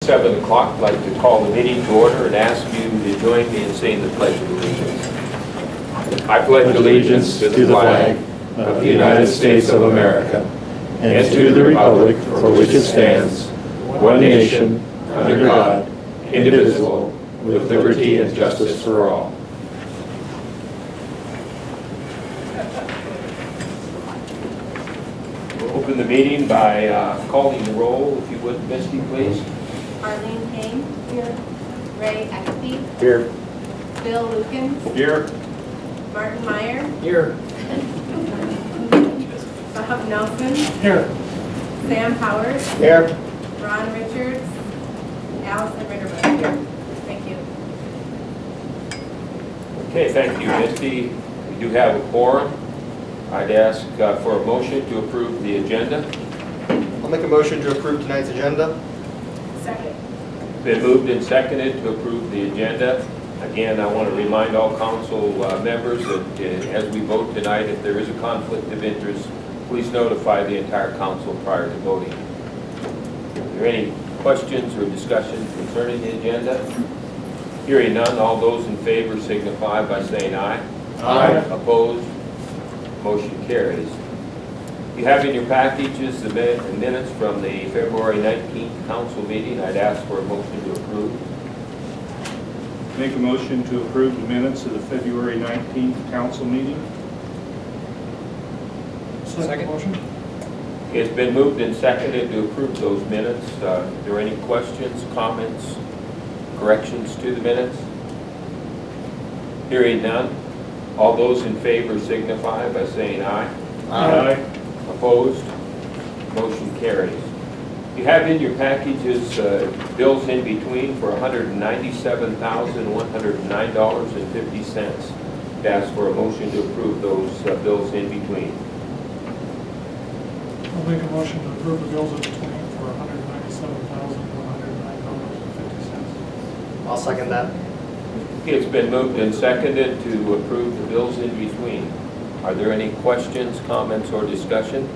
7 o'clock. I'd like to call the meeting to order and ask you to join me in saying the Pledge of Allegiance. I pledge allegiance to the flag of the United States of America and to the republic for which it stands, one nation, under God, indivisible, with liberty and justice for all. We'll open the meeting by calling the roll, if you would, Misty, please. Arlene Hayne. Here. Ray Eckerty. Here. Bill Lukens. Here. Martin Meyer. Here. Bob Nelson. Here. Sam Howard. Here. Ron Richards. Allison Ritterbusch. Here. Thank you. Okay, thank you, Misty. We do have a quorum. I'd ask for a motion to approve the agenda. I'll make a motion to approve tonight's agenda. Second. Been moved and seconded to approve the agenda. Again, I want to remind all council members that as we vote tonight, if there is a conflict of interest, please notify the entire council prior to voting. Are there any questions or discussion concerning the agenda? Hearing none, all those in favor signify by saying aye. Aye. Opposed? Motion carries. You have in your packages the minutes from the February 19th council meeting. I'd ask for a motion to approve. Make a motion to approve the minutes of the February 19th council meeting. Second motion. It's been moved and seconded to approve those minutes. Are there any questions, comments, corrections to the minutes? Hearing none, all those in favor signify by saying aye. Aye. Opposed? Motion carries. You have in your packages bills in between for $197,109.50. Ask for a motion to approve those bills in between. I'll make a motion to approve the bills in between for $197,109.50. I'll second that. It's been moved and seconded to approve the bills in between. Are there any questions, comments, or discussion?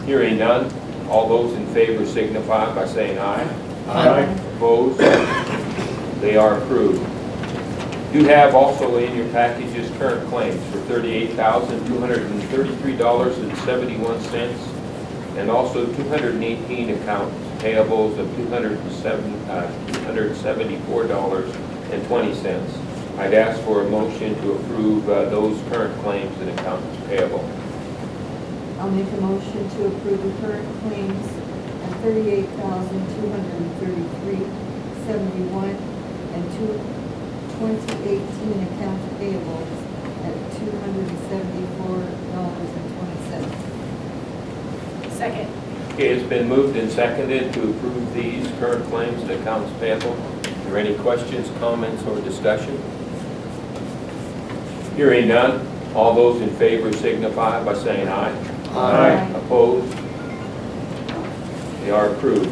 Hearing none, all those in favor signify by saying aye. Aye. Opposed? They are approved. You have also in your packages current claims for $38,233.71 and also 218 accounts payables of $274.20. I'd ask for a motion to approve those current claims and accounts payable. I'll make a motion to approve the current claims at $38,233.71 and 2018 accounts payables at $274.20. Second. Okay, it's been moved and seconded to approve these current claims and accounts payable. Are there any questions, comments, or discussion? Hearing none, all those in favor signify by saying aye. Aye. Opposed? They are approved.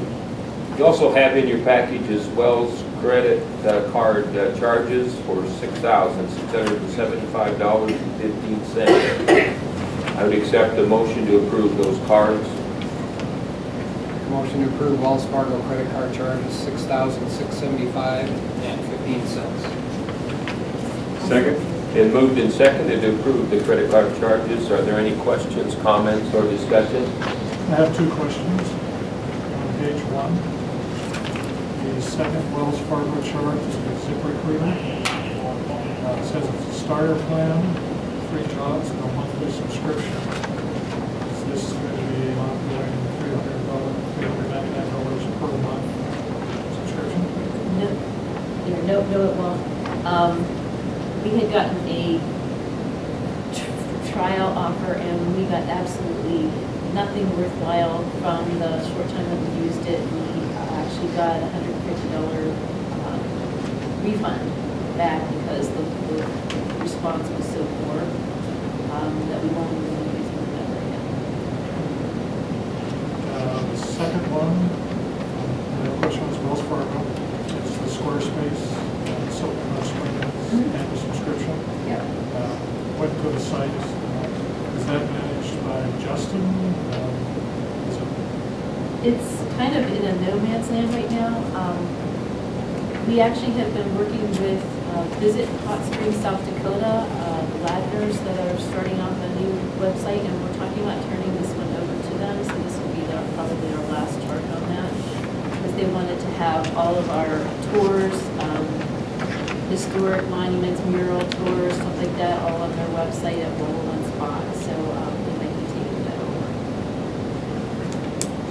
You also have in your package Wells credit card charges for $6,675.15. I would accept a motion to approve those cards. Motion to approve Wells Fargo credit card charges, $6,675.15. Second. Been moved and seconded to approve the credit card charges. Are there any questions, comments, or discussion? I have two questions. On page 1, the second Wells Fargo charge is the ZipRecruiter. It says it's a starter plan, 3 jobs, and a monthly subscription. Is this going to be an ongoing $399 per month subscription? No, it won't. We had gotten a trial offer and we got absolutely nothing worthwhile from the short time that we used it. We actually got a $150 refund back because the response was so poor that we won't be using it ever again. The second one, the question was Wells Fargo. It's the Squarespace, and the subscription. Yep. Went to the site. Is that managed by Justin? Is it It's kind of in a no man's land right now. We actually have been working with Visit Hot Springs, South Dakota, the Ladners that are starting off a new website, and we're talking about turning this one over to them, so this will be probably our last charge on that, because they wanted to have all of our tours, historic monuments, mural tours, stuff like that, all on their website at one spot, so they might be taking that over.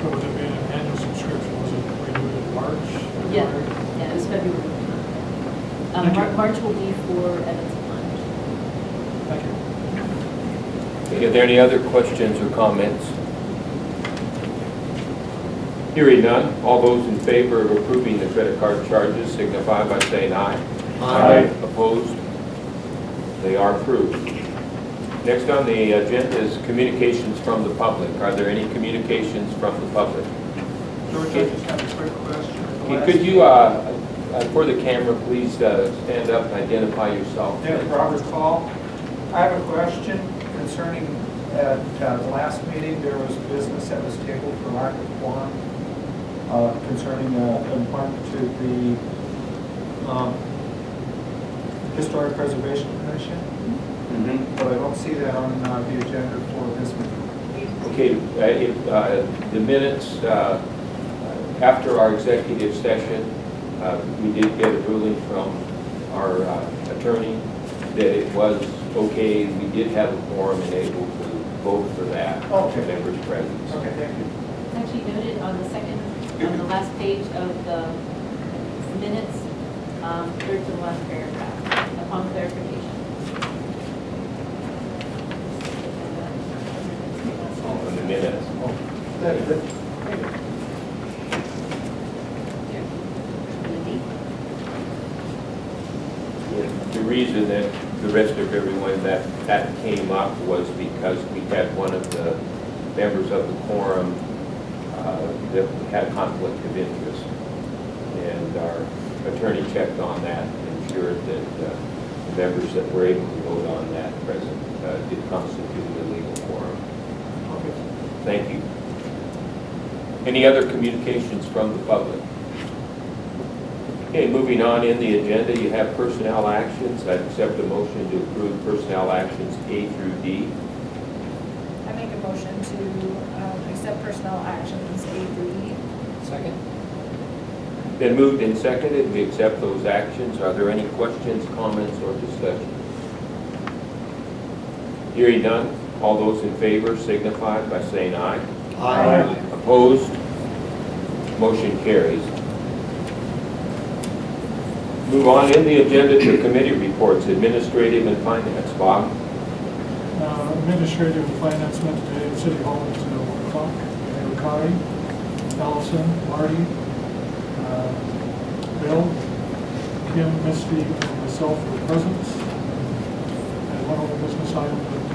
So would it be an annual subscription? Was it renewed in March? Yeah, February? yeah, it was February. Thank you. March will be for Evans Plunge. Thank you. Okay, are there any other questions or comments? Hearing none, all those in favor of approving the credit card charges signify by saying aye. Aye. Opposed? They are approved. Next on the agenda is communications from the public. Are there any communications from the public? George, I just have a quick question. Okay, could you, for the camera, please stand up and identify yourself? Yeah, Robert Paul. I have a question concerning, at the last meeting, there was business that was tabled for lack of quorum concerning an appointment to the Historic Preservation Commission, Mhm. but I don't see that on the agenda for this meeting. Okay, the minutes, after our executive session, we did get a ruling from our attorney that it was okay, we did have a quorum and able to vote for that. Okay. Members present. Okay, thank you. It's actually noted on the last page of the minutes, third to the last paragraph, upon clarification. On the minutes. The reason that the rest of everyone that came up was because we had one of the members of the quorum that had a conflict of interest. And our attorney checked on that and ensured that the members that were able to vote on that present did constitute a legal quorum. Thank you. Any other communications from the public? Okay, moving on in the agenda, you have personnel actions. I accept a motion to approve personnel actions A through D. I make a motion to accept personnel actions A through D. Second? Been moved and seconded, we accept those actions. Are there any questions, comments, or discussion? Hearing none, all those in favor signify by saying aye. Aye. Opposed? Motion carries. Move on in the agenda to committee reports, administrative and finance. Bob? Administrative and finance met today at City Hall at 1 o'clock. Mayor Kari, Allison, Marty, Bill, Kim, Misty, and myself were present. And one other business item that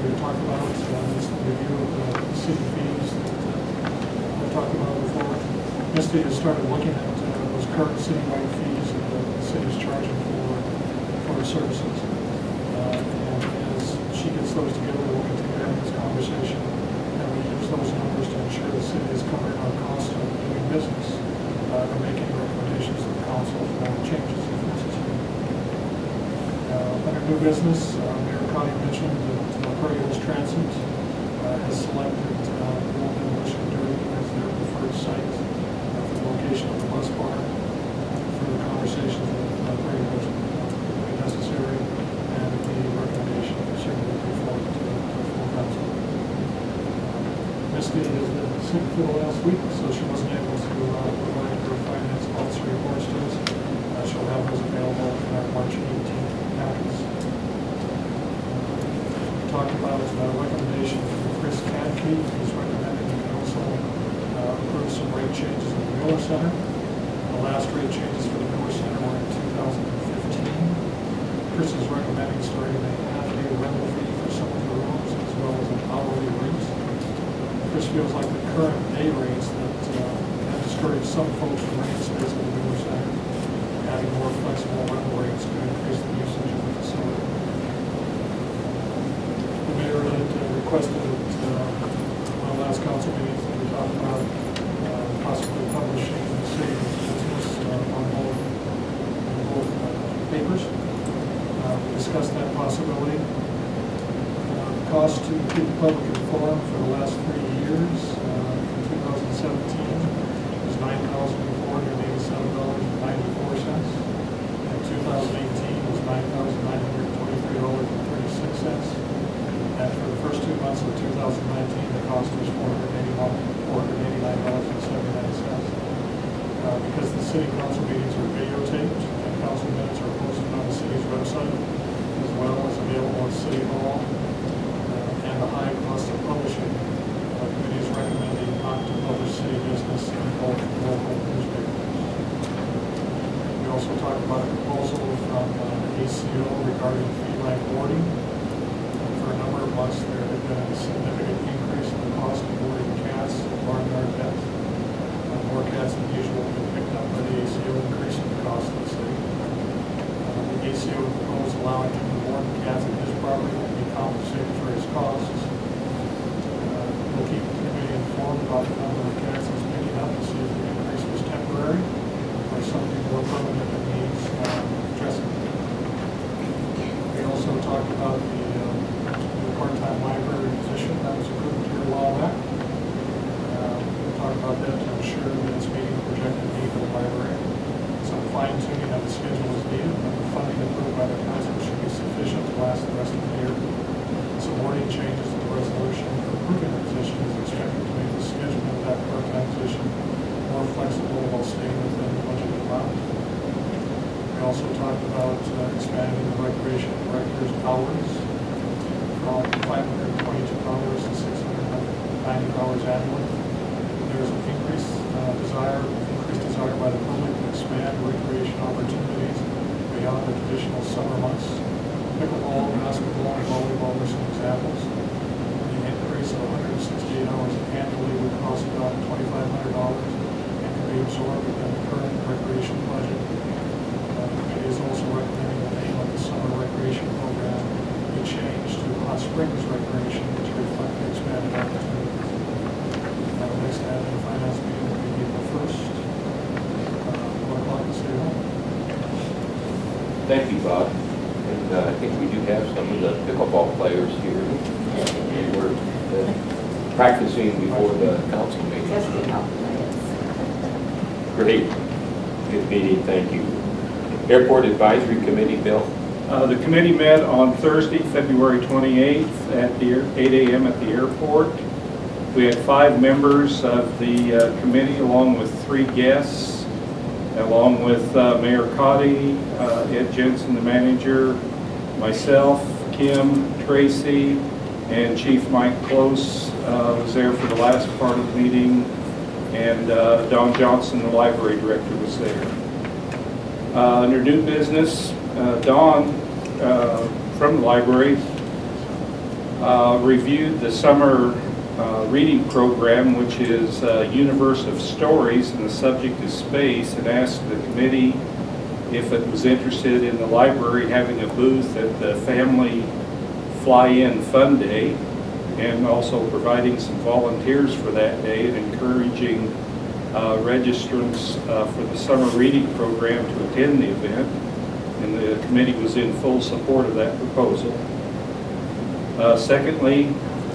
we talked about is the review of the city fees that we talked about before. Misty has started looking at those current citywide fees that the city is charging for our services. And as she gets those together, we'll continue having this conversation, and we use those numbers to ensure the city is covering our cost of doing business, and making recommendations to the council for changes if necessary. Under new business, Mayor Connie mentioned that Prairie Hills Transit has selected Old Demolition Derby as their preferred site for the location of the bus barn. Further conversations with Prairie Hills will be necessary, and the recommendation certainly will be forwarded to the full council. Misty has been sick for the last week, so she wasn't able to provide her finance policy reports to us. She'll have those available in our March 18th packets. We talked about a recommendation from Chris Cadkey. He's recommending the council approve some rate changes in the Miller Center. The last rate changes for the Miller Center were in 2015. Chris is recommending starting a half-day rental fee for some of the rooms as well as an hourly rate. Chris feels like the current day rates that have discouraged some folks from renting space at the Miller Center. Having more flexible rental rates could increase the usage of the facility. The mayor had requested at one of the last council meetings that we talked about responsibility. Cost to keep the public informed for the last 3 years, in 2017, was $9,487.94. In 2018 was $9,923.36. And for the first 2 months of 2019, the cost was $489.79. Because the city council meetings are videotaped and council minutes are posted on the city's website, as well as available at City Hall, and the high cost of publishing, the committee is recommending not to publish city business in both local newspapers. We also talked about a proposal from ACO regarding feline boarding. For a number of months, there had been a significant increase in the cost of boarding cats at barnyard pets. More cats than usual have been picked up by the ACO, increasing the cost of the city. The ACO proposed allowing him to board cats at his property and be compensated for his costs. We'll keep the committee informed about the number of cats he's picking up to see if the increase was temporary or something more permanent that needs addressing. We also talked about the part-time library position that was approved here a while back. Talk about that to ensure that it's meeting the projected need of the library. Some fine-tuning of the schedule is needed, but the funding approved by the council should be sufficient to last the rest of the year. Some wording changes to the resolution for approving the position is expected to make the schedule of that part-time position more flexible while staying within the budgeted amount. We also talked about expanding the recreation director's hours from 522 hours to 690 hours annually. There's an increased desire by the public to expand recreation opportunities beyond the traditional summer months. Pickleball, basketball, and volleyball are some examples. The increase of 168 hours annually would cost about $2,500 and can be absorbed within the current recreation budget. The committee is also recommending the name of the summer recreation program be changed to Hot Springs Recreation to reflect the expanded opportunities. Next admin finance meeting will be April 1st, 1 o'clock at City Hall. Thank you, Bob. And I think we do have some of the pickleball players here. They were practicing before the council meeting. Great. Good meeting, thank you. Airport Advisory Committee, Bill? The committee met on Thursday, February 28th at 8 a.m. at the airport. We had 5 members of the committee, along with 3 guests, along with Mayor Cotty, Ed Jensen, the manager, myself, Kim, Tracy, and Chief Mike Close was there for the last part of the meeting, and Don Johnson, the library director, was there. Under new business, Don from the library reviewed the summer reading program, which is Universe of Stories, and the subject is space, and asked the committee if it was interested in the library having a booth at the Family Fly-In Fun Day, and also providing some volunteers for that day and encouraging registrants for the summer reading program to attend the event, and the committee was in full support of that proposal. Secondly,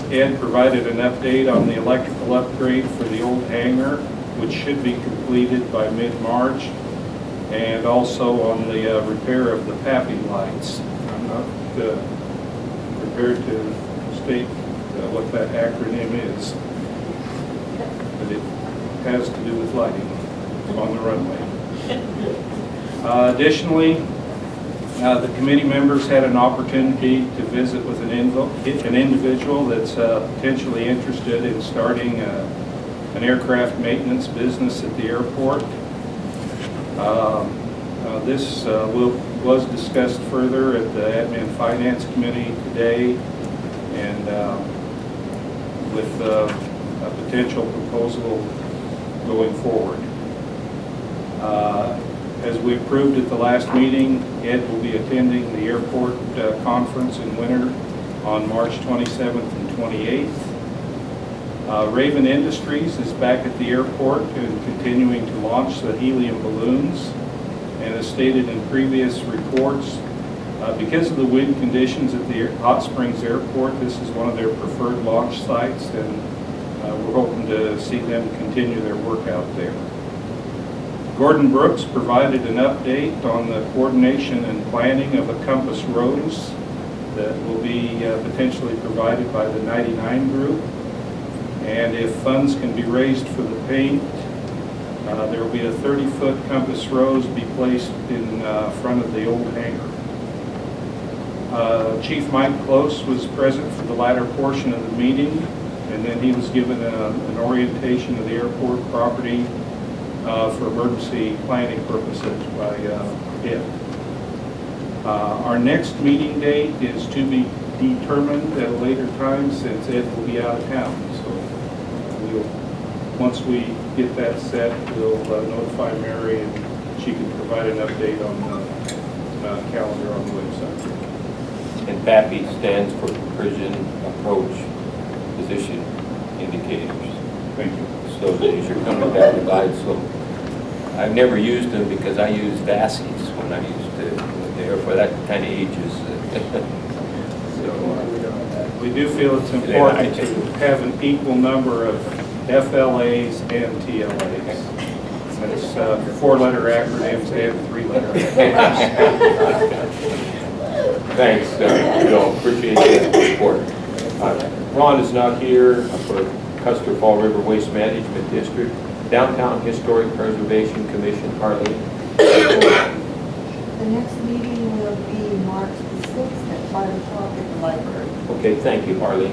Ed provided an update on the electrical upgrade for the old hangar, which should be completed by mid-March, and also on the repair of the PAPI lights. I'm not prepared to state what that acronym is, but it has to do with lighting on the runway. Additionally, the committee members had an opportunity to visit with an individual that's potentially interested in starting an aircraft maintenance business at the airport. This was discussed further at the Admin Finance Committee today, and with a potential proposal going forward. As we approved at the last meeting, Ed will be attending the airport conference in winter on March 27th and 28th. Raven Industries is back at the airport and continuing to launch the helium balloons. And as stated in previous reports, Because of the wind conditions at the Hot Springs Airport, this is one of their preferred launch sites, and we're hoping to see them continue their work out there. Gordon Brooks provided an update on the coordination and planning of a compass rose that will be potentially provided by the 99 group. And if funds can be raised for the paint, there will be a 30-foot compass rose be placed in front of the old hangar. Chief Mike Close was present for the latter portion of the meeting, and then he was given an orientation of the airport property for emergency planning purposes by Ed. Our next meeting date is to be determined at a later time since Ed will be out of town. So once we get that set, we'll notify Mary and she can provide an update on the calendar on the website. And PAPI stands for Precision Approach Position Indicators. Thank you. So these are coming down the line. So I've never used them because I used VASIs when I used to there for that kind of ages. So We do feel it's important to have an equal number of FLAs and TLAs. That's 4-letter acronyms and 3-letter acronyms. Thanks, Bill. Appreciate that report. Ron is not here for Custer Fall River Waste Management District. Downtown Historic Preservation Commission, Harley. The next meeting will be March the 6th at 5 o'clock at the library. Okay, thank you, Harley.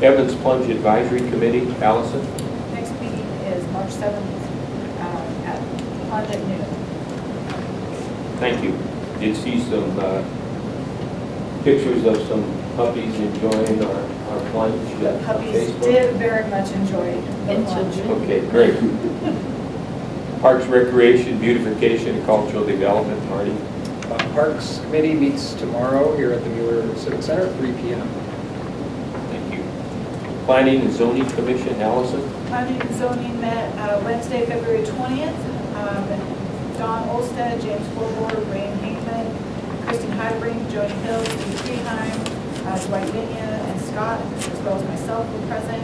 Evans Plunge Advisory Committee, Allison. Next meeting is March 7th at plunge at noon. Thank you. Did see some pictures of some puppies enjoying our plunge The on puppies Facebook. did very much enjoy the And plunge. children. Okay, great. Parks, Recreation, Beautification, and Cultural Development, Marty. Parks Committee meets tomorrow here at the Mueller Civic Center at 3 p.m. Thank you. Planning and Zoning Commission, Allison. Planning and zoning met Wednesday, February 20th. Don Olsted, James Fulmore, Rain Hageman, Kristen Hybring, Joni Hill, Steve Freeheim, Dwight Vinia, and Scott, as well as myself, were present.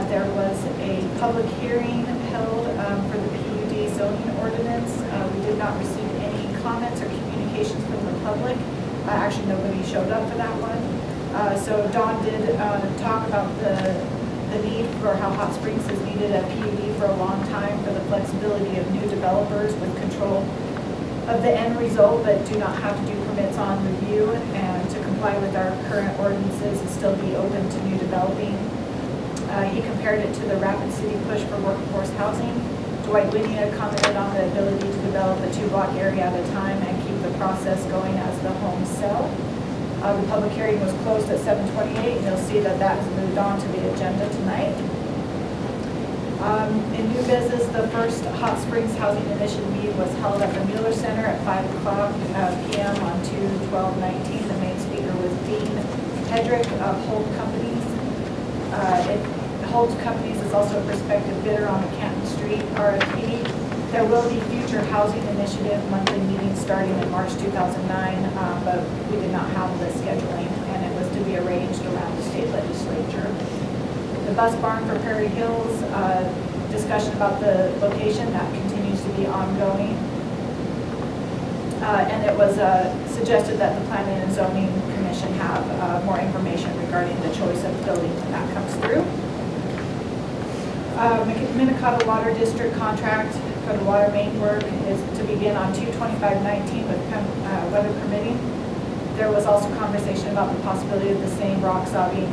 There was a public hearing held for the PUD zoning ordinance. We did not receive any comments or communications from the public. Actually, nobody showed up for that one. So Don did talk about the need for how Hot Springs has needed a PUD for a long time for the flexibility of new developers with control of the end result, but do not have to do permits on review, and to comply with our current ordinances and still be open to new developing. He compared it to the Rapid City push for workforce housing. Dwight Winia commented on the ability to develop a 2-block area at a time and keep the process going as the homes sell. The public hearing was closed at 7:28, and you'll see that that has moved on to the agenda tonight. In new business, the first Hot Springs Housing Initiative meeting was held at the Mueller Center at 5 o'clock p.m. on 2/12/19. The main speaker was Dean Hedrick of Holt Companies. Holt Companies is also a prospective bidder on the Canton Street RFP. There will be future housing initiative monthly meetings starting in March 2009, but we did not have the scheduling, and it was to be arranged around the state legislature. The bus barn for Prairie Hills, discussion about the location, that continues to be ongoing. And it was suggested that the Planning and Zoning Commission have more information regarding the choice of building when that comes through. Minnetonka Water District contract for the water main work is to begin on 2/25/19 with weather permitting. There was also conversation about the possibility of the same rock saw being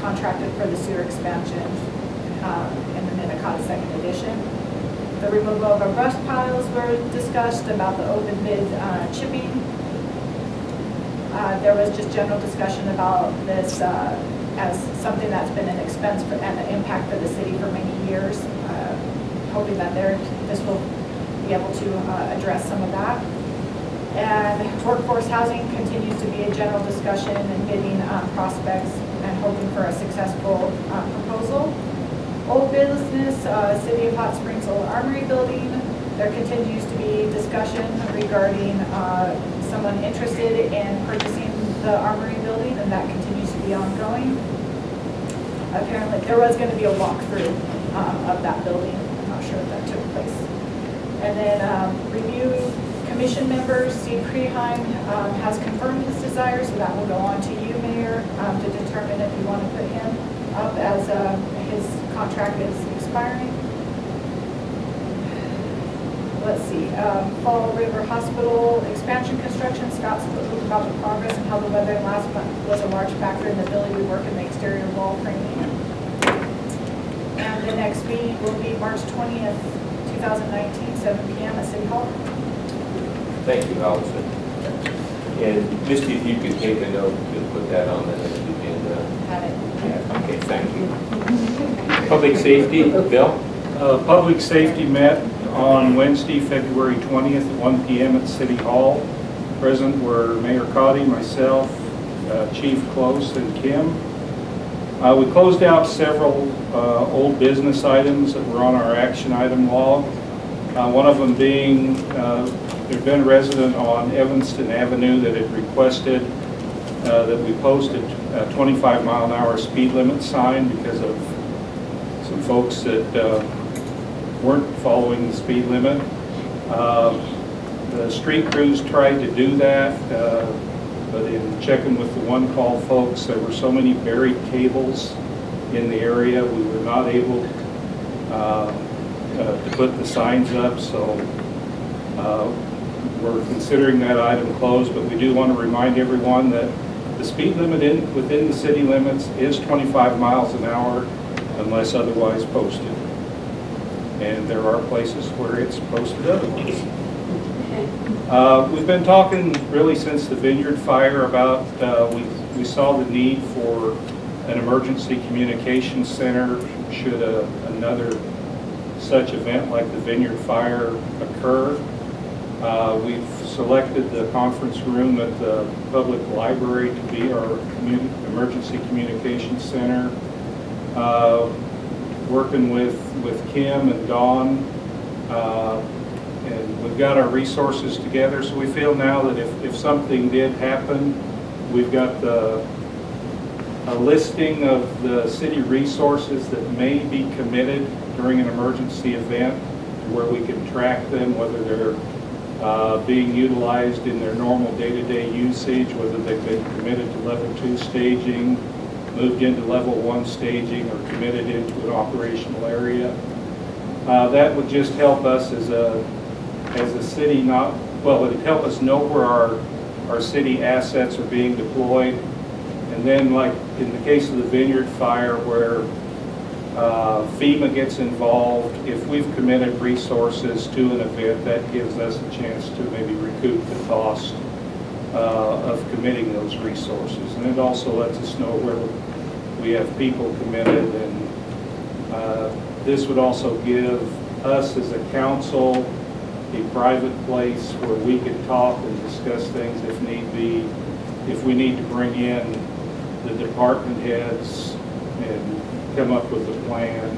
contracted for the sewer expansion in the Minnetonka second edition. The removal of our brush piles were discussed, about the open bid chipping. There was just general discussion about this as something that's been an expense and an impact for the city for many years. Hoping that this will be able to address some of that. And workforce housing continues to be a general discussion and bidding prospects, and hoping for a successful proposal. Old business, City of Hot Springs Old Armory Building. There continues to be discussion regarding someone interested in purchasing the Armory building, and that continues to be ongoing. Apparently, there was going to be a walkthrough of that building. I'm not sure if that took place. And then review commission members, Steve Preheim has confirmed his desire, so that will go on to you, Mayor, to determine if you want to put him up as his contract is expiring. Let's see, Fall River Hospital expansion construction. Scott spoke about the progress and how the weather last month was a large factor in the ability to work in the exterior wall framing. And the next meeting will be March 20th, 2019, 7 p.m. at City Hall. Thank you, Allison. And Misty, if you could take a note to put that on the next agenda. Have it. Yeah, okay, thank you. Public safety, Bill? Public safety met on Wednesday, February 20th at 1 p.m. at City Hall. Present were Mayor Cotty, myself, Chief Close, and Kim. We closed out several old business items that were on our action item log. One of them being, there'd been a resident on Evanston Avenue that had requested that we posted a 25-mile-an-hour speed limit sign because of some folks that weren't following the speed limit. The street crews tried to do that, but in checking with the one-call folks, there were so many buried cables in the area, we were not able to put the signs up, so we're considering that item closed, but we do want to remind everyone that the speed limit within the city limits is 25 miles an hour unless otherwise posted. And there are places where it's posted otherwise. We've been talking really since the Vineyard fire about, we saw the need for an emergency communications center should another such event like the Vineyard fire occur. We've selected the conference room at the public library to be our emergency communications center. Working with Kim and Dawn, and we've got our resources together, so we feel now that if something did happen, we've got a listing of the city resources that may be committed during an emergency event, where we can track them, whether they're being utilized in their normal day-to-day usage, whether they've been committed to level 2 staging, moved into level 1 staging, or committed into an operational area. That would just help us as a city, it would help us know where our city assets are being deployed. And then, like in the case of the Vineyard fire, where FEMA gets involved, if we've committed resources to an event, that gives us a chance to maybe recoup the cost of committing those resources. And it also lets us know where we have people committed, and this would also give us as a council a private place where we can talk and discuss things if need be. If we need to bring in the department heads and come up with a plan.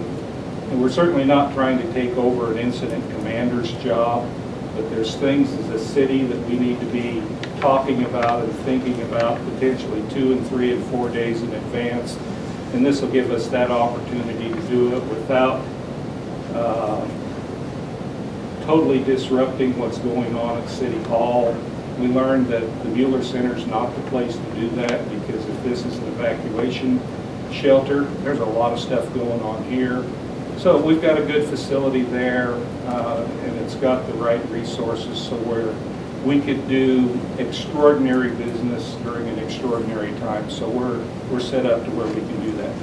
And we're certainly not trying to take over an incident commander's job, but there's things as a city that we need to be talking about and thinking about potentially 2 and 3 and 4 days in advance. And this will give us that opportunity to do it without totally disrupting what's going on at City Hall. We learned that the Mueller Center is not the place to do that, because if this is an evacuation shelter, there's a lot of stuff going on here. So we've got a good facility there, and it's got the right resources, so where we could do extraordinary business during an extraordinary time. So we're set up to where we can do that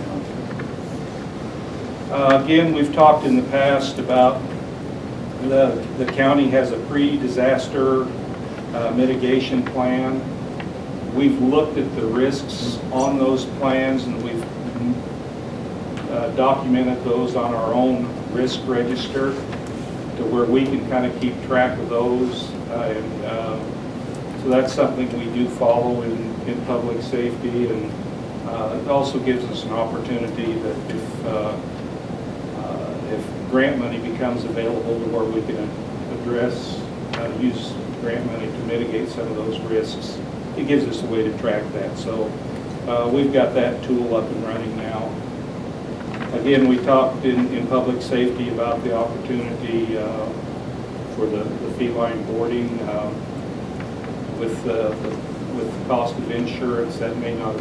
now. Again, we've talked in the past about the county has a pre-disaster mitigation plan. We've looked at the risks on those plans, and we've documented those on our own risk register to where we can kind of keep track of those. So that's something we do follow in public safety, and it also gives us an opportunity that if grant money becomes available to where we can address use grant money to mitigate some of those risks. It gives us a way to track that. So we've got that tool up and running now. Again, we talked in public safety about the opportunity for the feline boarding with the cost of insurance. That may not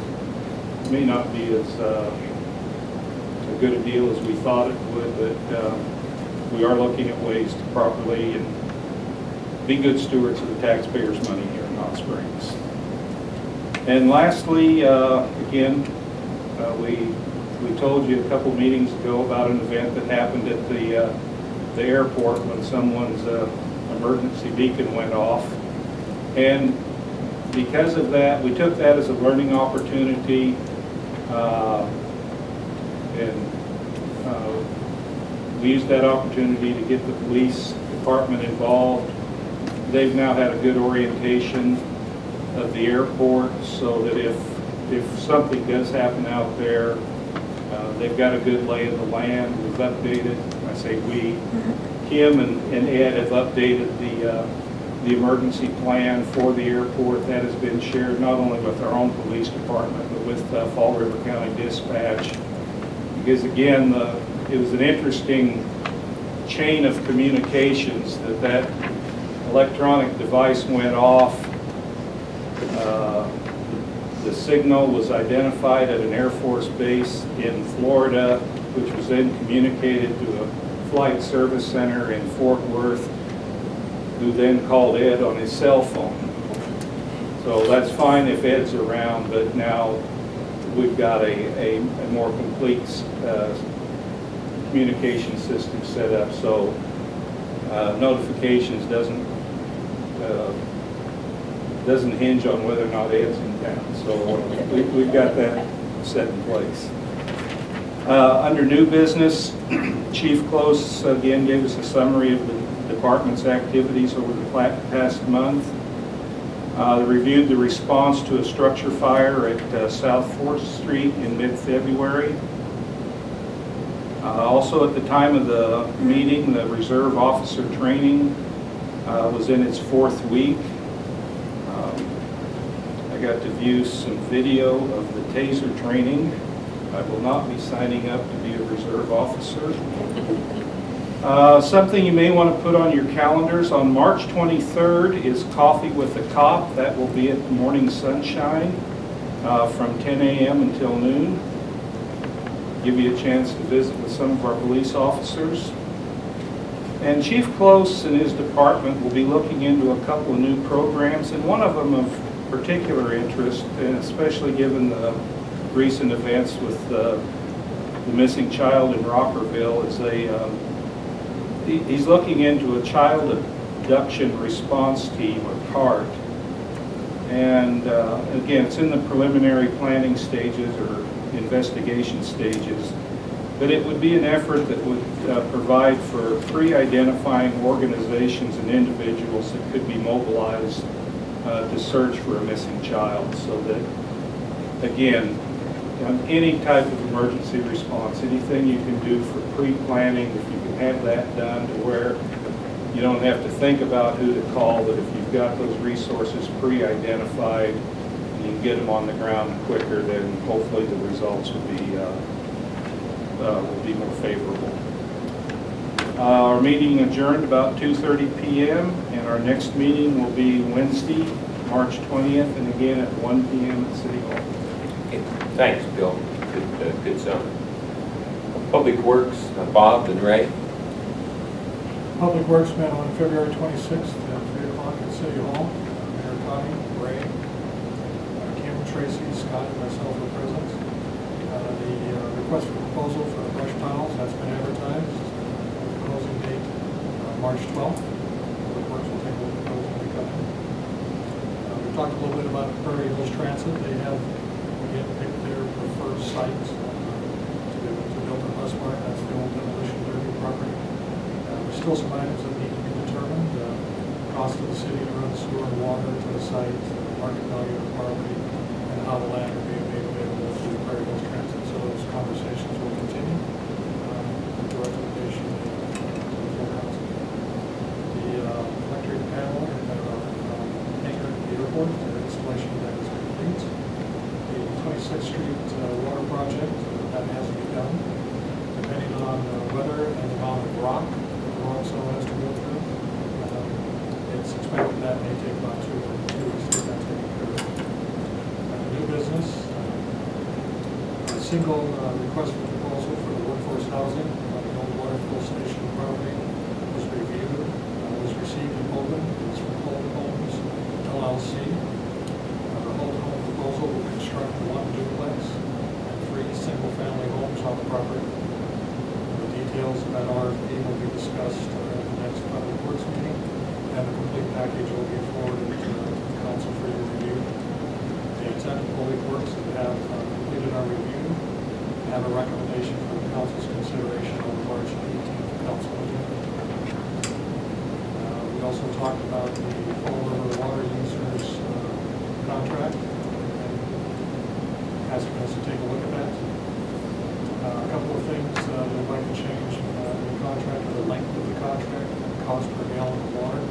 be as a good a deal as we thought it would, but we are looking at ways to properly and be good stewards of the taxpayers' money here in Hot Springs. And lastly, again, we told you a couple meetings ago about an event that happened at the airport when someone's emergency beacon went off. And because of that, we took that as a learning opportunity, and we used that opportunity to get the police department involved. They've now had a good orientation of the airport, so that if something does happen out there, they've got a good lay of the land. We've updated, I say we, Kim and Ed have updated the emergency plan for the airport. That has been shared not only with our own police department, but with Fall River County Dispatch. Because again, it was an interesting chain of communications that electronic device went off. The signal was identified at an Air Force base in Florida, which was then communicated to a flight service center in Fort Worth, who then called Ed on his cell phone. So that's fine if Ed's around, but now we've got a more complete communication system set up, so notifications doesn't hinge on whether or not Ed's in town. So we've got that set in place. Under new business, Chief Close again gave us a summary of the department's activities over the past month. They reviewed the response to a structure fire at South 4th Street in mid-February. Also at the time of the meeting, the reserve officer training was in its 4th week. I got to view some video of the taser training. I will not be signing up to be a reserve officer. Something you may want to put on your calendars, on March 23rd is Coffee with a Cop. That will be at the Morning Sunshine from 10 a.m. until noon. Give you a chance to visit with some of our police officers. And Chief Close and his department will be looking into a couple of new programs, and one of them of particular interest, and especially given the recent events with the missing child in Rockerville, is he's looking into a child abduction response team, or CART. And again, it's in the preliminary planning stages or investigation stages, but it would be an effort that would provide for pre-identifying organizations and individuals that could be mobilized to search for a missing child, so that, again, on any type of emergency response, anything you can do for pre-planning, if you can have that done to where you don't have to think about who to call, but if you've got those resources pre-identified, you can get them on the ground quicker, then hopefully the results will be more favorable. Our meeting adjourned about 2:30 p.m. and our next meeting will be Wednesday, March 20th, and again at 1 p.m. at City Hall. Okay, thanks, Bill. Good summary. Public Works, Bob and Ray. Public Works met on February 26th at 3 o'clock at City Hall. Mayor Connie, Ray, Kim, Tracy, Scott, and myself were present. The request for proposal for the brush piles, that's been advertised. Closing date March 12th. Public Works will take a look at those when they come in. We talked a little bit about Prairie Hills Transit. They have, again, picked their preferred site to build a bus barn. That's the old demolition derby property. There's still some items that need to be determined. Cost of the city to run sewer and water to the site, market value of the property, and how the land will be made available to the Prairie Hills Transit. So those conversations will continue with the recommendation to the full council. The electric panel expect that may take about 2 weeks to get that taken care of. New business, a single request for proposal for the workforce housing on the old water fill station property was reviewed, was received in Holden. It's from Holden Homes LLC. The Holden Home proposal will construct 1 duplex and 3 single-family homes on the property. The details of that RFP will be discussed at the next Public Works meeting, and the complete package will be forwarded to the council for your review. The intent of Public Works is to have completed our review, and have a recommendation for the council's consideration on the March 18th council meeting. We also talked about the Fall River water users contract, and asking us to take a look at that. A couple of things that I'd like to change in the contract, the length of the contract, and the cost per gallon of water.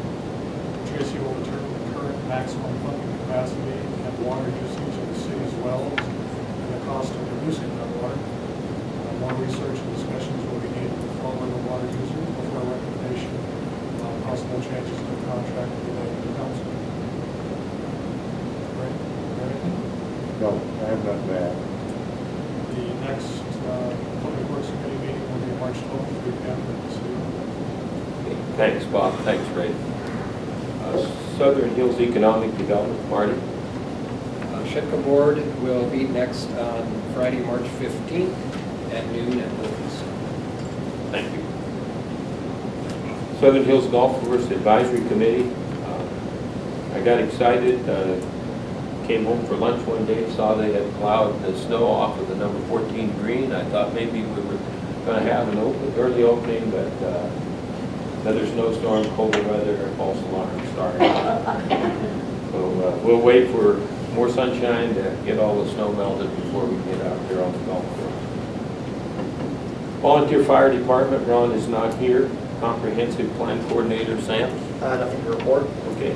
Tracy will determine the current maximum pumping capacity and water usage of the city's wells and the cost of producing that water. More research and discussions will be needed with Fall River water users before recommendation on possible changes to the contract will be made to the council. Right? Anything? No, I have nothing to add. The next Public Works Committee meeting will be March 12th, 3 p.m. at the city. Thanks, Bob. Thanks, Ray. Southern Hills Economic Development, Marty. Shitka Board will meet next on Friday, March 15th at noon at Wilkins. Thank you. Southern Hills Golf Course Advisory Committee. I got excited, came home for lunch one day, saw they had plowed the snow off of the number 14 green. I thought maybe we were going to have an early opening, but another snowstorm, cold weather, false alarm started. So we'll wait for more sunshine to get all the snow melted before we get out there on the golf course. Volunteer Fire Department, Ron is not here. Comprehensive Plan Coordinator, Sam. Nothing to report. Okay.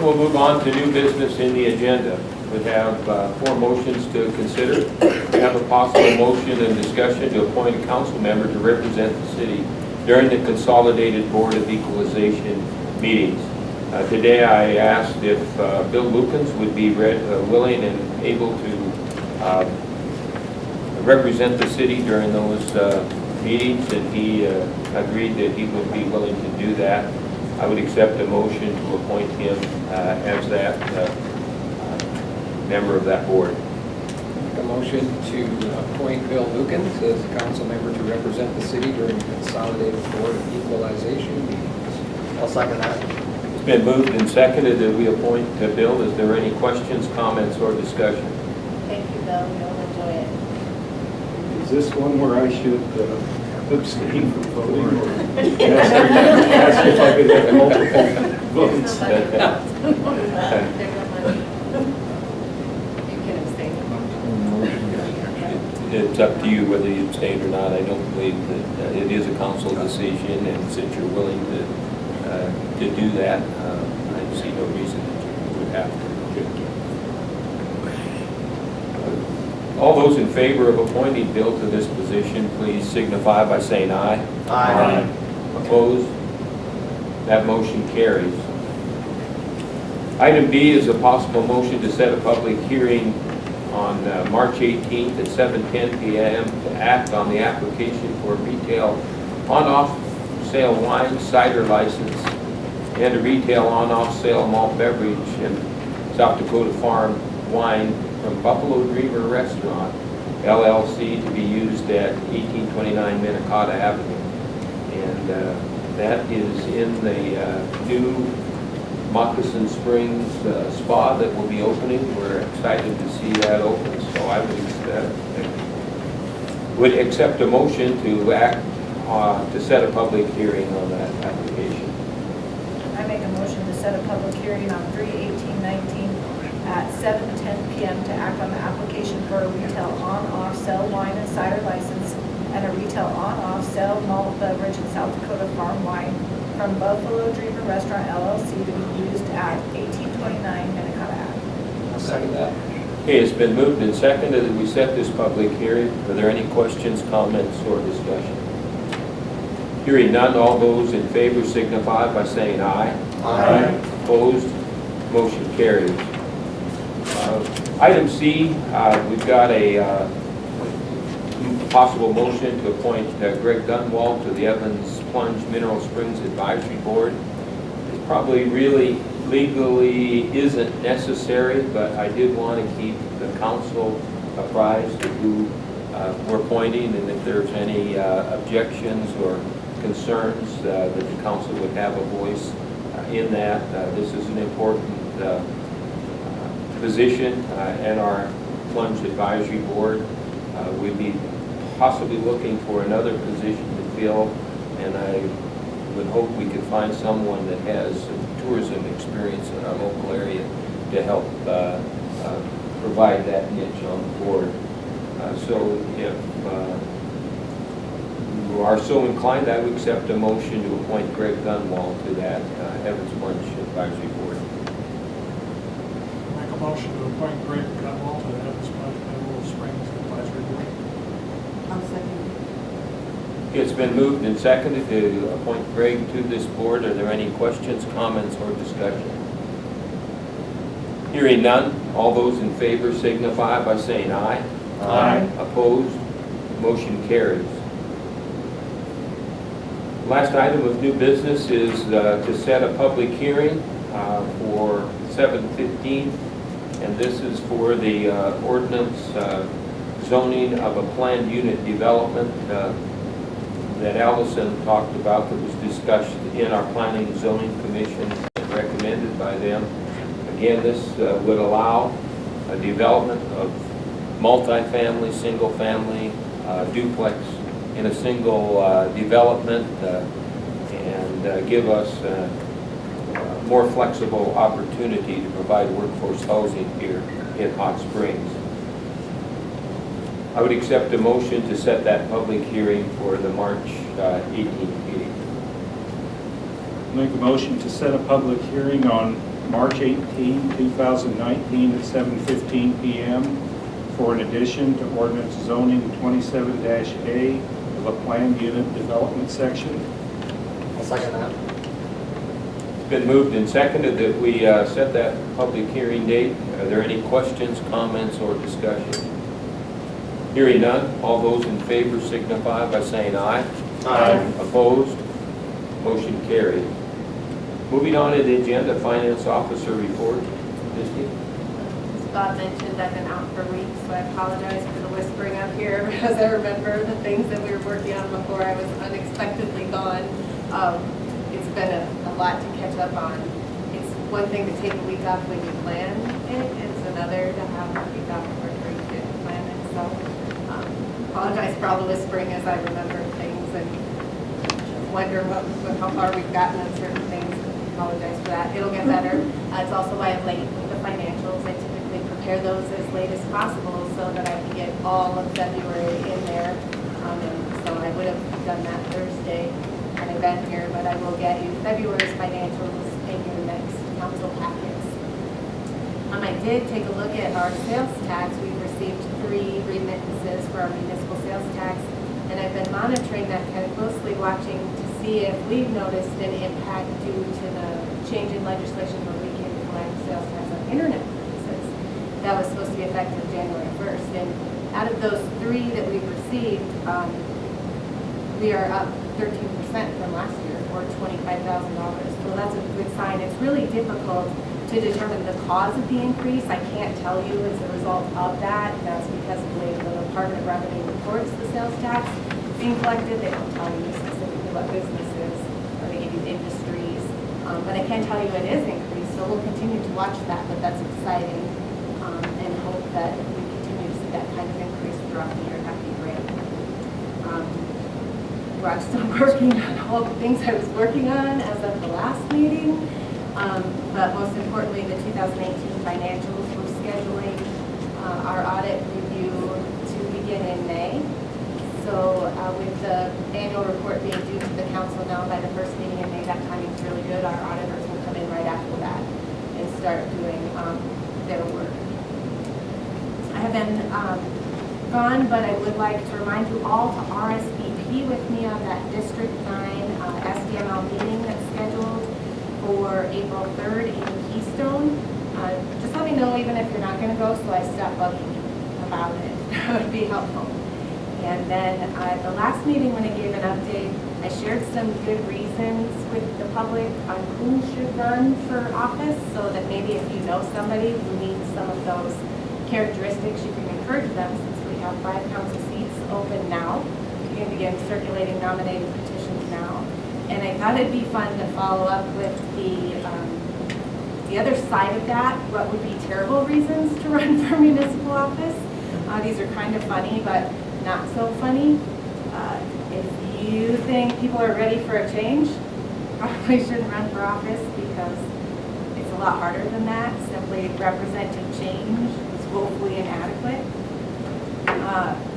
We'll move on to new business in the agenda. We have 4 motions to consider. We have a possible motion and discussion to appoint a council member to represent the city during the Consolidated Board of Equalization meetings. Today I asked if Bill Lukens would be willing and able to represent the city during those meetings, and he agreed that he would be willing to do that. I would accept a motion to appoint him as that member of that board. Make a motion to appoint Bill Lukens as a council member to represent the city during the Consolidated Board of Equalization meetings. I'll second that. It's been moved and seconded that we appoint Bill. Is there any questions, comments, or discussion? Thank you, Bill, you'll enjoy it. Is this one where I should abstain from voting or ask if I could have multiple votes? You can abstain. It's up to you whether you abstain or not. I don't believe that it is a council decision, and since you're willing to do that, I see no reason that you would have to. All those in favor of appointing Bill to this position, please signify by saying aye. Aye. Opposed? That motion carries. Item B is a possible motion to set a public hearing on March 18th at 7:10 p.m. to act on the application for a retail on-off sale wine cider license and a retail on-off sale malt beverage and South Dakota Farm wine from Buffalo Dreamer Restaurant, LLC, to be used at 1829 Minnetonka Avenue. And that is in the new Moccasin Springs spa that will be opening. We're excited to see that open, so I would accept a motion to act to set a public hearing on that application. I make a motion to set a public hearing on 3/18/19 at 7:10 p.m. to act on the application for a retail on-off sale wine and cider license and a retail on-off sale malt beverage and South Dakota Farm wine from Buffalo Dreamer Restaurant LLC to be used at 1829 Minnetonka Ave. I'll second that. Okay, it's been moved and seconded that we set this public hearing. Are there any questions, comments, or discussion? Hearing none, all those in favor signify by saying aye. Aye. Opposed? Motion carries. Item C, we've got a possible motion to appoint Greg Dunwall to the Evans Plunge Mineral Springs Advisory Board. It probably really legally isn't necessary, but I did want to keep the council apprised of who we're appointing, and if there's any objections or concerns, that the council would have a voice in that. This is an important position, and our Plunge Advisory Board. We'd be possibly looking for another position to fill, and I would hope we could find someone that has some tourism experience in our local area to help provide that niche on the board. So if you are so inclined, I would accept a motion to appoint Greg Dunwall to that Evans Plunge Advisory Board. Make a motion to appoint Greg Cudwell to the Evans Plunge Mineral Springs Advisory Board. I'll second. It's been moved and seconded to appoint Greg to this board. Are there any questions, comments, or discussion? Hearing none, all those in favor signify by saying aye. Aye. Opposed? Motion carries. Last item of new business is to set a public hearing for 7/15, and this is for the ordinance zoning of a planned unit development that Allison talked about, that was discussed in our planning and zoning commission and recommended by them. Again, this would allow a development of multifamily, single-family, duplex in a single development, and give us a more flexible opportunity to provide workforce housing here in Hot Springs. I would accept a motion to set that public hearing for the March 18th meeting. Make a motion to set a public hearing on March 18, 2019 at 7:15 p.m. for an addition to ordinance zoning 27-A of a planned unit development section. I'll second that. It's been moved and seconded that we set that public hearing date. Are there any questions, comments, or discussion? Hearing none, all those in favor signify by saying aye. Aye. Opposed? Motion carried. Moving on to the agenda, Finance Officer Report. Misty? As Bob mentioned, I've been out for weeks, so I apologize for the whispering up here, because I remember the things that we were working on before I was unexpectedly gone. It's been a lot to catch up on. It's one thing to take a week off when you plan it, it's another to have a week off where you didn't plan it. So apologize for all the whispering as I remember things and wonder how far we've gotten on certain things. Apologize for that. It'll get better. It's also why I'm late with the financials. I typically prepare those as late as possible so that I can get all of February in there. And so I would have done that Thursday had I been here, but I will get you February's financials in your next council packets. I did take a look at our sales tax. We've received 3 remittances for our municipal sales tax, and I've been monitoring that kind of closely, watching to see if we've noticed an impact due to the change in legislation where we can collect sales tax on internet purchases. That was supposed to be effective January 1st. And out of those 3 that we've received, we are up 13% from last year, or $25,000. So that's a good sign. It's really difficult to determine the cause of the increase. I can't tell you as a result of that. That's because of the way the Department of Revenue reports the sales tax being collected. They don't tell you specifically what businesses, or they give you industries. But I can tell you it is increased, so we'll continue to watch that, but that's exciting, and hope that we continue to see that kind of increase throughout the year. That'd be great. I'm still working on all the things I was working on as of the last meeting, but most importantly, the 2018 financials. We're scheduling our audit review to begin in May. So with the annual report being due to the council now by the first meeting in May, that timing's really good. Our auditors will come in right after that and start doing their work. I have been gone, but I would like to remind you all to RSVP with me on that District 9 for April 3rd in Keystone. Just let me know even if you're not going to go, so I stop bugging you about it. That would be helpful. And then at the last meeting, when I gave an update, I shared some good reasons with the public on who should run for office, so that maybe if you know somebody who needs some of those characteristics, you can encourage them, since we have 5 council seats open now. You can begin circulating nominating petitions now. And I thought it'd be fun to follow up with the other side of that, what would be terrible reasons to run for municipal office. These are kind of funny, but not so funny. If you think people are ready for a change, probably shouldn't run for office, because it's a lot harder than that. Simply representing change is woefully inadequate.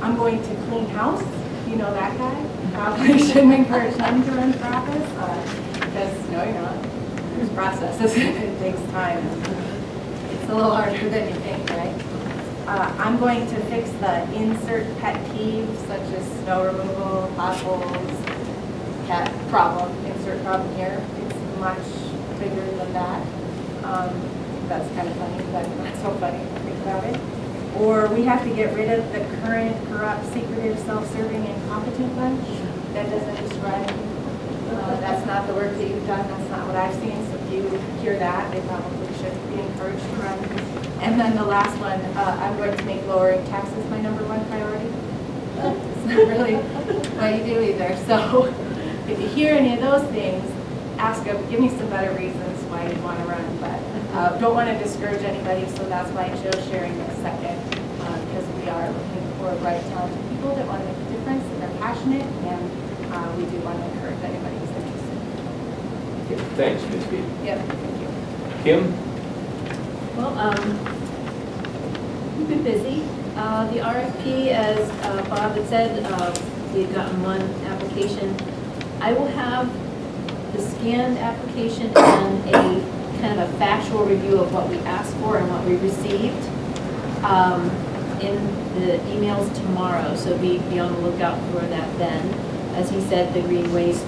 I'm going to clean house. You know that guy? Probably shouldn't encourage him to run for office, because no, you're not. There's processes. It takes time. It's a little harder than you think, right? I'm going to fix the insert pet peeves, such as snow removal, potholes, cat problem, insert problem here. It's much bigger than that. That's kind of funny, but not so funny if you think about it. Or we have to get rid of the current corrupt, secretive, self-serving, incompetent bunch. That doesn't describe me. That's not the work that you've done. That's not what I've seen. So if you hear that, they probably should be encouraged to run. And then the last one, I'm going to make lowering taxes my #1 priority. It's not really what you do either. So if you hear any of those things, ask them, give me some better reasons why you want to run. But don't want to discourage anybody, so that's why I chose sharing this second, because we are looking for bright, talented people that want to make a difference, and they're passionate, and we do want to encourage anybody who's interested. Okay, thanks, Ms. B. Yep, thank you. Kim? Well, we've been busy. The RFP, as Bob had said, we had gotten 1 application. I will have the scanned application and a kind of a factual review of what we asked for and what we received in the emails tomorrow, so be on the lookout for that then. As he said, the Green Waste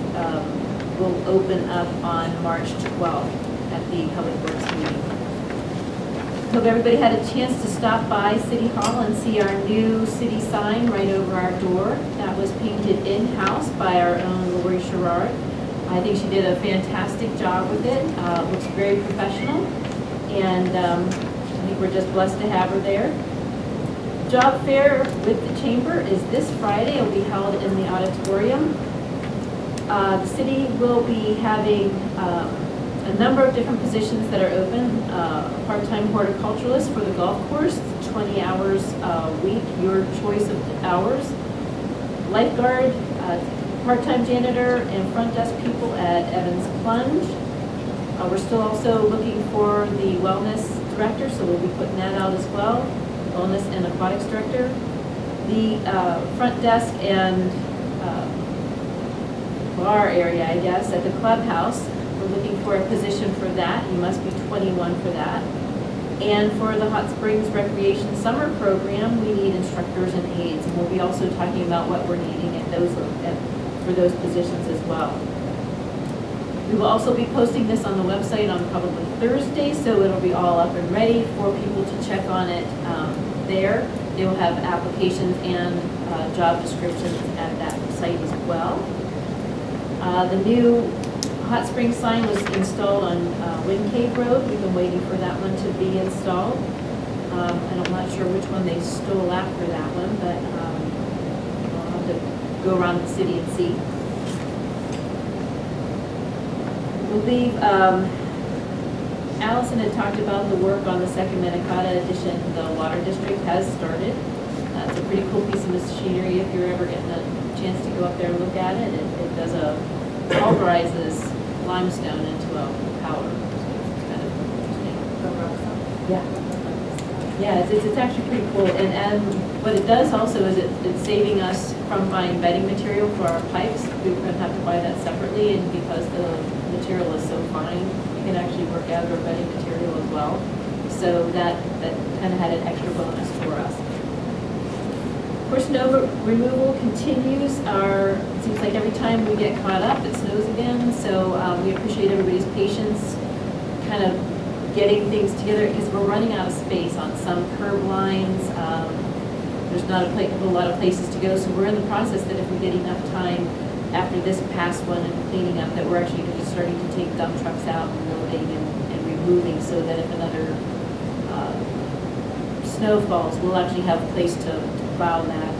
will open up on March 12th at the Public Works meeting. Hope everybody had a chance to stop by City Hall and see our new city sign right over our door. That was painted in-house by our own Lori Sherrard. I think she did a fantastic job with it. Looks very professional, and I think we're just blessed to have her there. Job fair with the chamber is this Friday. It will be held in the auditorium. The city will be having a number of different positions that are open. Part-time horticulturalist for the golf course, 20 hours a week, your choice of hours. Lifeguard, part-time janitor, and front desk people at Evans Plunge. We're still also looking for the wellness director, so we'll be putting that out as well. Wellness and aquatics director. The front desk and bar area, I guess, at the clubhouse. We're looking for a position for that. You must be 21 for that. And for the Hot Springs Recreation Summer Program, we need instructors and aides. And we'll be also talking about what we're needing at those for those positions as well. We will also be posting this on the website on probably Thursday, so it'll be all up and ready for people to check on it there. They will have applications and job descriptions at that site as well. The new Hot Springs sign was installed on Wind Cave Road. We've been waiting for that one to be installed. And I'm not sure which one they stole after that one, but I'll have to go around the city and see. I believe Allison had talked about the work on the second Minnetonka addition. The water district has started. It's a pretty cool piece of machinery if you're ever getting a chance to go up there and look at it. It does pulverizes limestone into a powder. So it's kind of interesting. Yeah. Yeah, it's actually pretty cool. And what it does also is it's saving us from buying bedding material for our pipes. We're going to have to buy that separately, and because the material is so fine, you can actually work out our bedding material as well. So that kind of had an extra bonus for us. Of course, snow removal continues. Our It seems like every time we get caught up, it snows again, so we appreciate everybody's patience, kind of getting things together, because we're running out of space on some curb lines. There's not a whole lot of places to go, so we're in the process that if we get enough time after this past one and cleaning up, that we're actually going to be starting to take dump trucks out and loading and removing, so that if another snow falls, we'll actually have a place to plow that.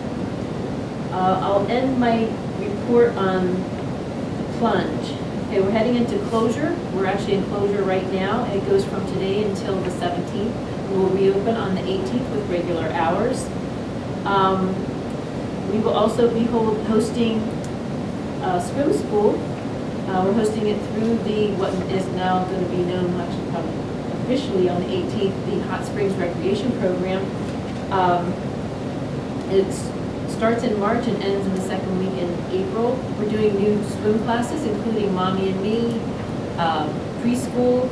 I'll end my report on the plunge. Okay, we're heading into closure. We're actually in closure right now. It goes from today until the 17th. We'll reopen on the 18th with regular hours. We will also be hosting swim school. We're hosting it through what is now going to be known much probably officially on the 18th, the Hot Springs Recreation Program. It starts in March and ends in the second week in April. We're doing new swim classes, including Mommy and Me, preschool,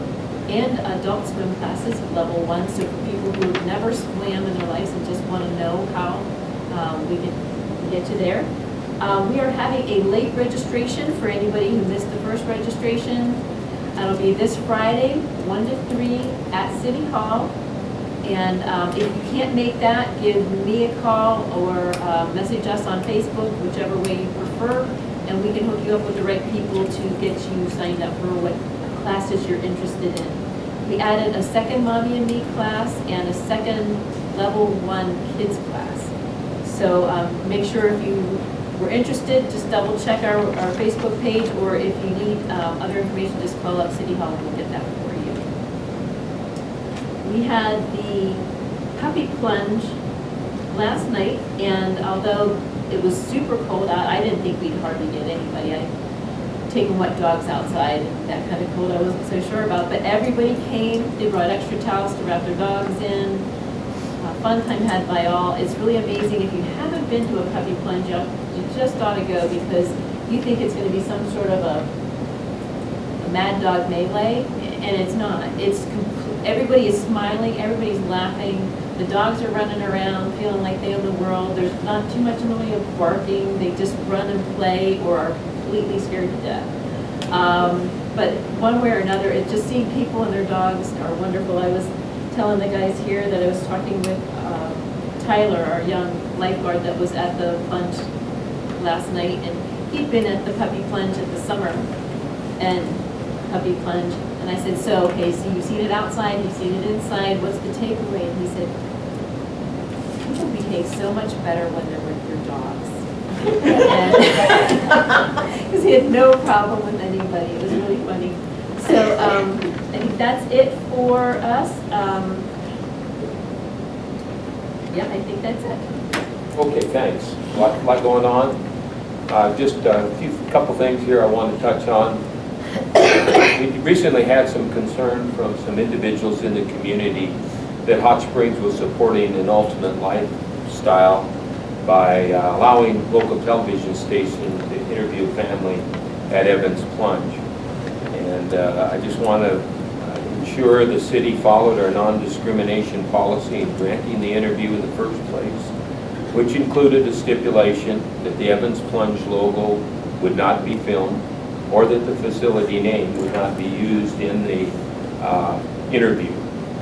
and adult swim classes, level 1. So for people who have never swam in their lives and just want to know how we can get you there. We are having a late registration for anybody who missed the first registration. It'll be this Friday, 1 to 3 at City Hall. And if you can't make that, give me a call or message us on Facebook, whichever way you prefer, and we can hook you up with the right people to get you signed up for what classes you're interested in. We added a second Mommy and Me class and a second level 1 kids class. So make sure if you were interested, just double check our Facebook page, or if you need other information, just call up City Hall and we'll get that for you. We had the puppy plunge last night, and although it was super cold out, I didn't think we'd hardly get anybody. I'd taken wet dogs outside, and that kind of cold I wasn't so sure about, but everybody came. They brought extra towels to wrap their dogs in. Fun time had by all. It's really amazing. If you haven't been to a puppy plunge, you just ought to go, because you think it's going to be some sort of a mad dog melee, and it's not. Everybody is smiling, everybody's laughing, the dogs are running around feeling like they own the world. There's not too much in the way of barking. They just run and play or are completely scared to death. But one way or another, it's just seeing people and their dogs are wonderful. I was telling the guys here that I was talking with Tyler, our young lifeguard that was at the plunge last night, and he'd been at the puppy plunge at the summer and puppy plunge. And I said, so, okay, so you've seen it outside, you've seen it inside, what's the takeaway? And he said, people behave so much better when they're with their dogs. Because he had no problem with anybody. It was really funny. So I think that's it for us. Yeah, I think that's it. Okay, thanks. A lot going on. Just a couple things here I want to touch on. We recently had some concern from some individuals in the community that Hot Springs was supporting an alternate lifestyle by allowing local television station to interview family at Evans Plunge. And I just want to ensure the city followed our non-discrimination policy in granting the interview in the first place, which included a stipulation that the Evans Plunge logo would not be filmed, or that the facility name would not be used in the interview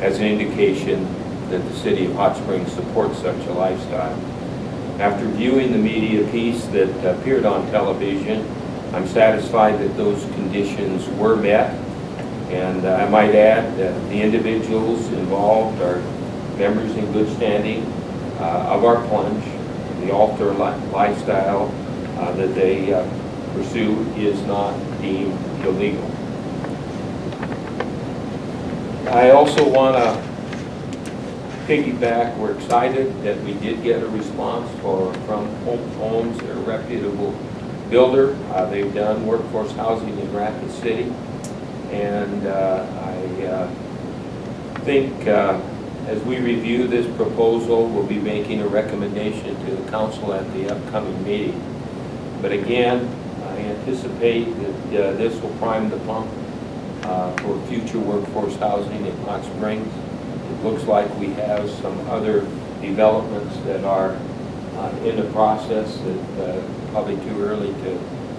as an indication that the city of Hot Springs supports such a lifestyle. After viewing the media piece that appeared on television, I'm satisfied that those conditions were met, and I might add that the individuals involved are members in good standing of our plunge. The alter lifestyle that they pursue is not deemed illegal. I also want to piggyback. We're excited that we did get a response from Hope Homes, a reputable builder. They've done workforce housing in Rapid City, and I think as we review this proposal, we'll be making a recommendation to the council at the upcoming meeting. But again, I anticipate that this will prime the pump for future workforce housing in Hot Springs. It looks like we have some other developments that are in the process that probably too early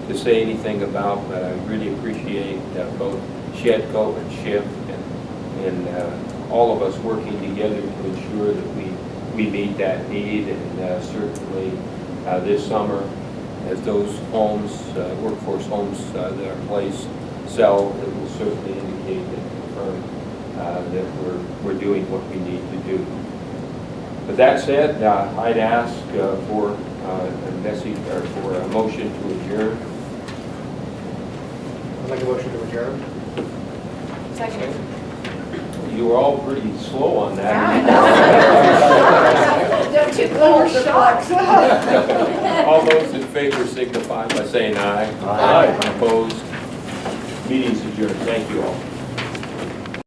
to say anything about, but I really appreciate both Shedco and Schiff and all of us working together to ensure that we meet that need. And certainly this summer, as those homes, workforce homes that are placed sell, it will certainly indicate and confirm that we're doing what we need to do. With that said, I'd ask for a message or for a motion to adjourn. I'd like a motion to adjourn. Second. You were all pretty slow on that. Don't you go shocked. All those in favor signify by saying aye. Aye. Opposed? Meeting's adjourned. Thank you all.